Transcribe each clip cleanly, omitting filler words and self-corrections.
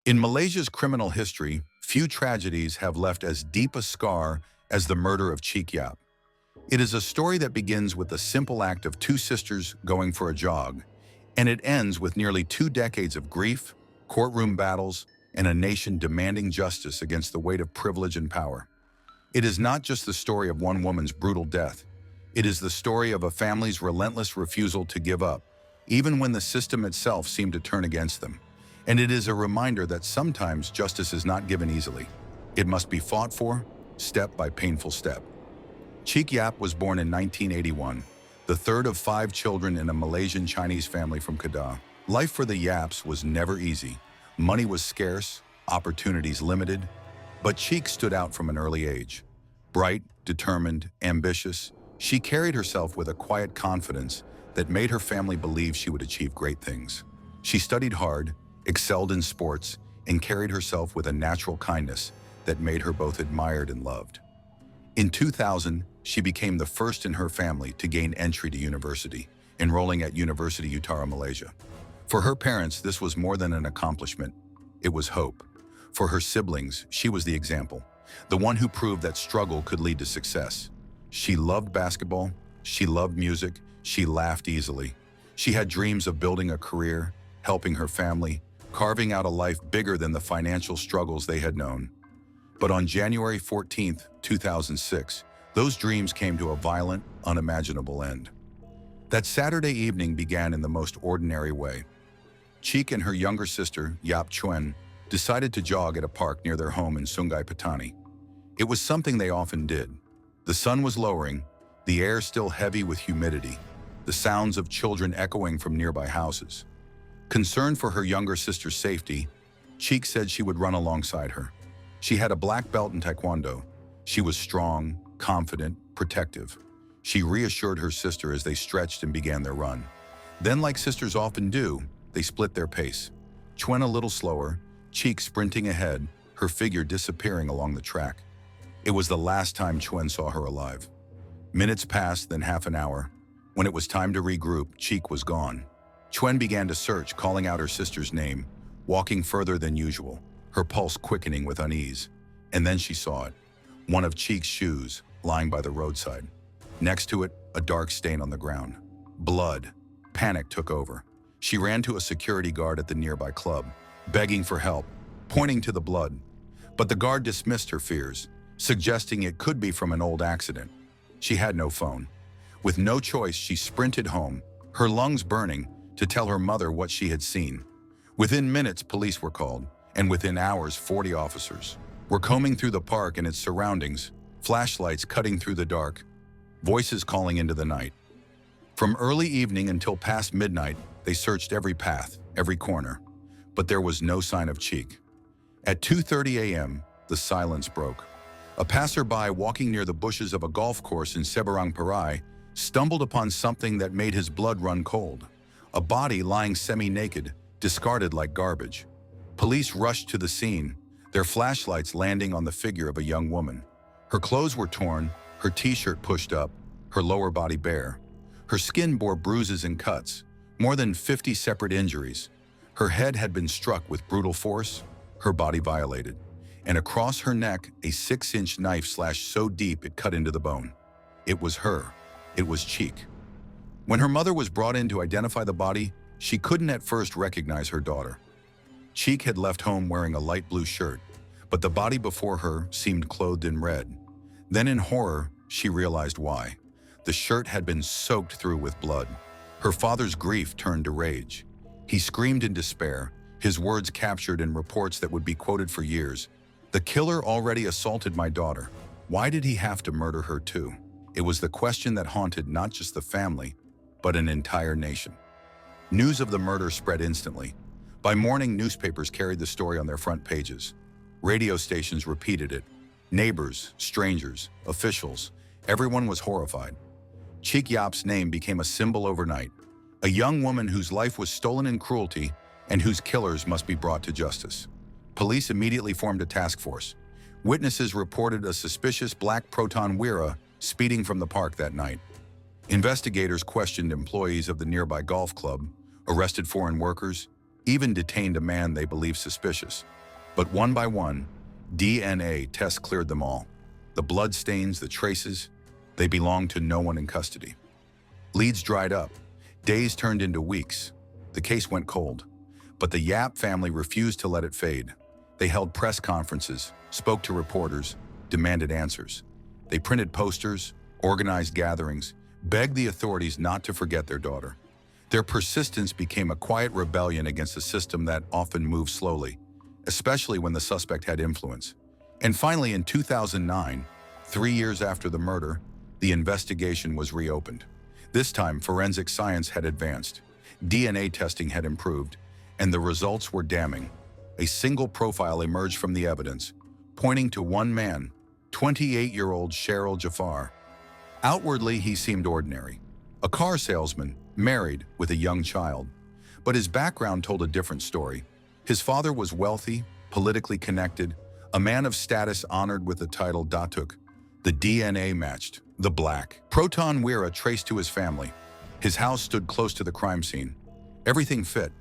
In Malaysia's criminal history, few tragedies have left as deep a scar as the murder of Chiik Yap. It is a story that begins with the simple act of two sisters going for a jog, and it ends with nearly 2 decades of grief, courtroom battles, and a nation demanding justice against the weight of privilege and power. It is not just the story of one woman's brutal death. It is the story of a family's relentless refusal to give up, even when the system itself seemed to turn against them. And it is a reminder that sometimes justice is not given easily. It must be fought for, step by painful step. Chiik Yap was born in 1981, the third of 5 children in a Malaysian Chinese family from Kedah. Life for the Yaps was never easy. Money was scarce, opportunities limited, but Chiik stood out from an early age. Bright, determined, ambitious, she carried herself with a quiet confidence that made her family believe she would achieve great things. She studied hard, excelled in sports, and carried herself with a natural kindness that made her both admired and loved. In 2000, she became the first in her family to gain entry to university, enrolling at University Utara, Malaysia. For her parents, this was more than an accomplishment. It was hope. For her siblings, she was the example, the one who proved that struggle could lead to success. She loved basketball, she loved music, she laughed easily. She had dreams of building a career, helping her family, carving out a life bigger than the financial struggles they had known. But on January 14, 2006, those dreams came to a violent, unimaginable end. That Saturday evening began in the most ordinary way. Chiik and her younger sister, Yap Chuen, decided to jog at a park near their home in Sungai Petani. It was something they often did. The sun was lowering, the air still heavy with humidity, the sounds of children echoing from nearby houses. Concerned for her younger sister's safety, Chiik said she would run alongside her. She had a black belt in Taekwondo. She was strong, confident, protective. She reassured her sister as they stretched and began their run. Then, like sisters often do, they split their pace. Chuen a little slower, Chiik sprinting ahead, her figure disappearing along the track. It was the last time Chuen saw her alive. Minutes passed, then half an hour. When it was time to regroup, Chiik was gone. Chuen began to search, calling out her sister's name, walking further than usual, her pulse quickening with unease. And then she saw it. One of Chiik's shoes, lying by the roadside. Next to it, a dark stain on the ground. Blood. Panic took over. She ran to a security guard at the nearby club, begging for help, pointing to the blood. But the guard dismissed her fears, suggesting it could be from an old accident. She had no phone. With no choice, she sprinted home, her lungs burning, to tell her mother what she had seen. Within minutes, police were called, and within hours, 40 officers were combing through the park and its surroundings, flashlights cutting through the dark, voices calling into the night. From early evening until past midnight, they searched every path, every corner, but there was no sign of Chiik. At 2:30 a.m., the silence broke. A passerby walking near the bushes of a golf course in Seberang Perai stumbled upon something that made his blood run cold. A body lying semi-naked, discarded like garbage. Police rushed to the scene, their flashlights landing on the figure of a young woman. Her clothes were torn, her t-shirt pushed up, her lower body bare. Her skin bore bruises and cuts, more than 50 separate injuries. Her head had been struck with brutal force, her body violated, and across her neck, a 6-inch knife slashed so deep it cut into the bone. It was her. It was Chiik. When her mother was brought in to identify the body, she couldn't at first recognize her daughter. Chiik had left home wearing a light blue shirt, but the body before her seemed clothed in red. Then in horror, she realized why. The shirt had been soaked through with blood. Her father's grief turned to rage. He screamed in despair, his words captured in reports that would be quoted for years. "The killer already assaulted my daughter. Why did he have to murder her too?" It was the question that haunted not just the family, but an entire nation. News of the murder spread instantly. By morning, newspapers carried the story on their front pages. Radio stations repeated it. Neighbors, strangers, officials, everyone was horrified. Chiik Yap's name became a symbol overnight, a young woman whose life was stolen in cruelty and whose killers must be brought to justice. Police immediately formed a task force. Witnesses reported a suspicious black Proton Wira speeding from the park that night. Investigators questioned employees of the nearby golf club, arrested foreign workers, even detained a man they believed suspicious. But one by one, DNA tests cleared them all. The blood stains, the traces, they belonged to no one in custody. Leads dried up. Days turned into weeks. The case went cold. But the Yap family refused to let it fade. They held press conferences, spoke to reporters, demanded answers. They printed posters, organized gatherings, begged the authorities not to forget their daughter. Their persistence became a quiet rebellion against a system that often moved slowly, especially when the suspect had influence. And finally, in 2009, 3 years after the murder, the investigation was reopened. This time, forensic science had advanced, DNA testing had improved, and the results were damning. A single profile emerged from the evidence, pointing to one man, 28-year-old Sharil Jaffar. Outwardly, he seemed ordinary, a car salesman, married, with a young child. But his background told a different story. His father was wealthy, politically connected, a man of status honored with the title Datuk. The DNA matched, the black Proton Wira traced to his family. His house stood close to the crime scene. Everything fit.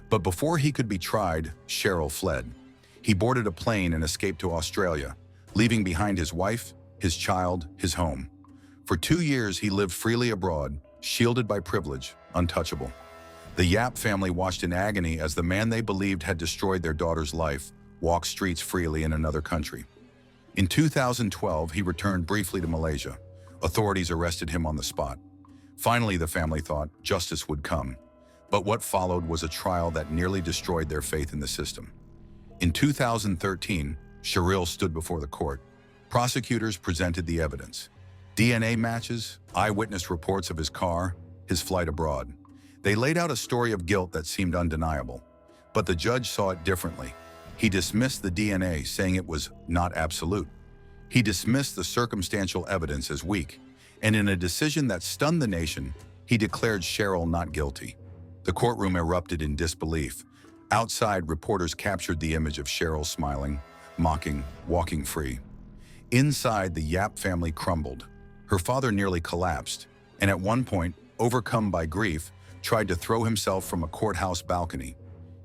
But before he could be tried, Sharil fled. He boarded a plane and escaped to Australia, leaving behind his wife, his child, his home. For 2 years, he lived freely abroad, shielded by privilege, untouchable. The Yap family watched in agony as the man they believed had destroyed their daughter's life walked streets freely in another country. In 2012, he returned briefly to Malaysia. Authorities arrested him on the spot. Finally, the family thought justice would come. But what followed was a trial that nearly destroyed their faith in the system. In 2013, Sharil stood before the court. Prosecutors presented the evidence. DNA matches, eyewitness reports of his car, his flight abroad. They laid out a story of guilt that seemed undeniable. But the judge saw it differently. He dismissed the DNA, saying it was not absolute. He dismissed the circumstantial evidence as weak. And in a decision that stunned the nation, he declared Sharil not guilty. The courtroom erupted in disbelief. Outside, reporters captured the image of Sharil smiling, mocking, walking free. Inside, the Yap family crumbled. Her father nearly collapsed, and at one point, overcome by grief, tried to throw himself from a courthouse balcony.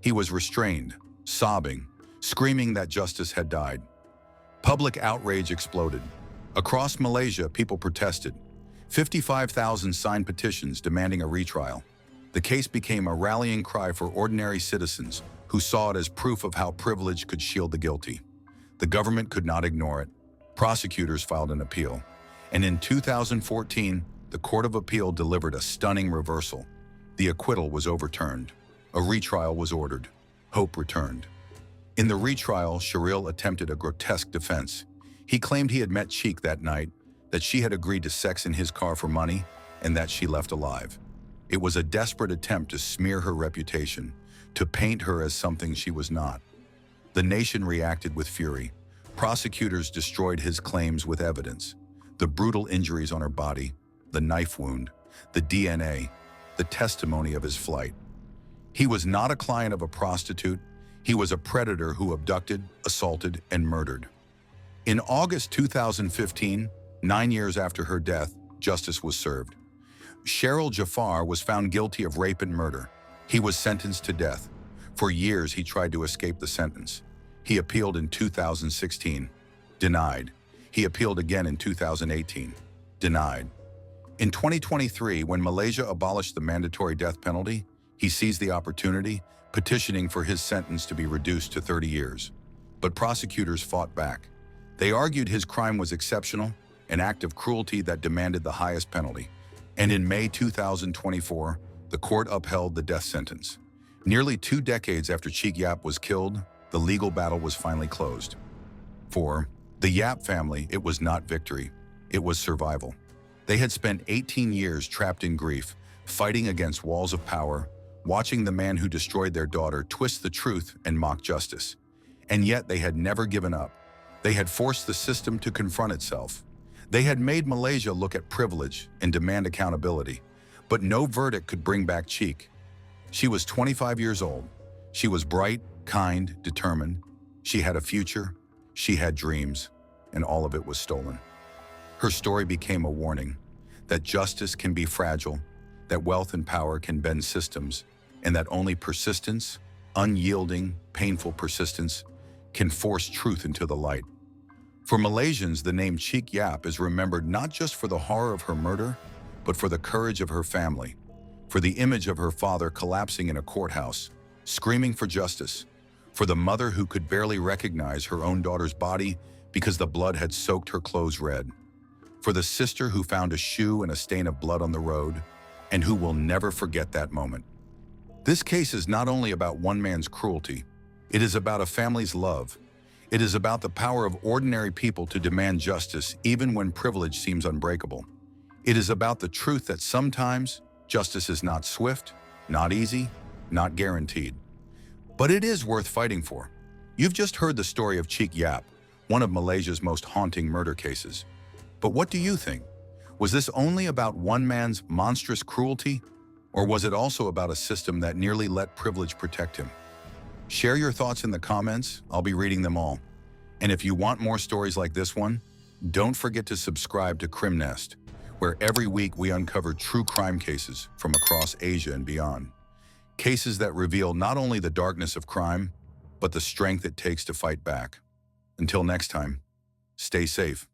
He was restrained, sobbing, screaming that justice had died. Public outrage exploded. Across Malaysia, people protested. 55,000 signed petitions demanding a retrial. The case became a rallying cry for ordinary citizens who saw it as proof of how privilege could shield the guilty. The government could not ignore it. Prosecutors filed an appeal. And in 2014, the Court of Appeal delivered a stunning reversal. The acquittal was overturned. A retrial was ordered. Hope returned. In the retrial, Sharil attempted a grotesque defense. He claimed he had met Chiik that night, that she had agreed to sex in his car for money, and that she left alive. It was a desperate attempt to smear her reputation, to paint her as something she was not. The nation reacted with fury. Prosecutors destroyed his claims with evidence. The brutal injuries on her body, the knife wound, the DNA, the testimony of his flight. He was not a client of a prostitute. He was a predator who abducted, assaulted, and murdered. In August 2015, 9 years after her death, justice was served. Sharil Jaffar was found guilty of rape and murder. He was sentenced to death. For years, he tried to escape the sentence. He appealed in 2016. Denied. He appealed again in 2018. Denied. In 2023, when Malaysia abolished the mandatory death penalty, he seized the opportunity, petitioning for his sentence to be reduced to 30 years. But prosecutors fought back. They argued his crime was exceptional, an act of cruelty that demanded the highest penalty. And in May 2024, the court upheld the death sentence. Nearly 2 decades after Chiik Yap was killed, the legal battle was finally closed. For the Yap family, it was not victory, it was survival. They had spent 18 years trapped in grief, fighting against walls of power, watching the man who destroyed their daughter twist the truth and mock justice. And yet they had never given up. They had forced the system to confront itself. They had made Malaysia look at privilege and demand accountability. But no verdict could bring back Chiik. She was 25 years old. She was bright, kind, determined. She had a future. She had dreams. And all of it was stolen. Her story became a warning that justice can be fragile, that wealth and power can bend systems, and that only persistence, unyielding, painful persistence can force truth into the light. For Malaysians, the name Chiik Yap is remembered not just for the horror of her murder, but for the courage of her family, for the image of her father collapsing in a courthouse, screaming for justice, for the mother who could barely recognize her own daughter's body because the blood had soaked her clothes red, for the sister who found a shoe and a stain of blood on the road, and who will never forget that moment. This case is not only about one man's cruelty, it is about a family's love. It is about the power of ordinary people to demand justice even when privilege seems unbreakable. It is about the truth that sometimes justice is not swift, not easy, not guaranteed. But it is worth fighting for. You've just heard the story of Chiik Yap, one of Malaysia's most haunting murder cases. But what do you think? Was this only about one man's monstrous cruelty? Or was it also about a system that nearly let privilege protect him? Share your thoughts in the comments. I'll be reading them all. And if you want more stories like this one, don't forget to subscribe to Crimenest, where every week we uncover true crime cases from across Asia and beyond. Cases that reveal not only the darkness of crime, but the strength it takes to fight back. Until next time, stay safe.